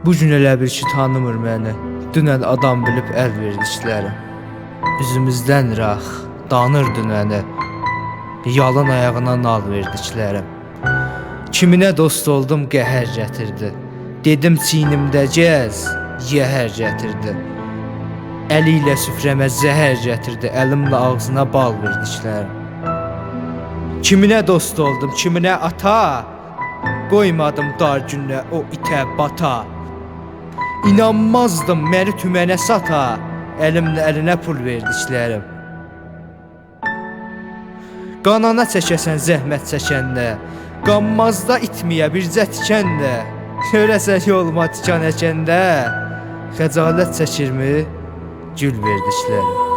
Bu gün elə bil ki tanımır məni. Dünən adam bilib əl verdiklərim. Üzümüzdən rax, danır dünəni. Yalan ayağına nal verdiklərim. Kiminə dost oldum qəhər gətirdi. Dedim çiynimdə gəz, yəhər gətirdi. Əli ilə süfrəmə zəhər gətirdi. Əlimlə ağzına bal verdiklərim. Kiminə dost oldum, kiminə ata. Qoymadım dar günlə o itə bata. İnanmazdım məni tümənə sata. Əlimlə əlinə pul verdiklərim. Qanana çəkəsən zəhmət çəkəndə, qanmazda itməyə bircə tikəndə. Görəsən yoluma tikan əkəndə, xəcalət çəkirmi gül verdiklərim.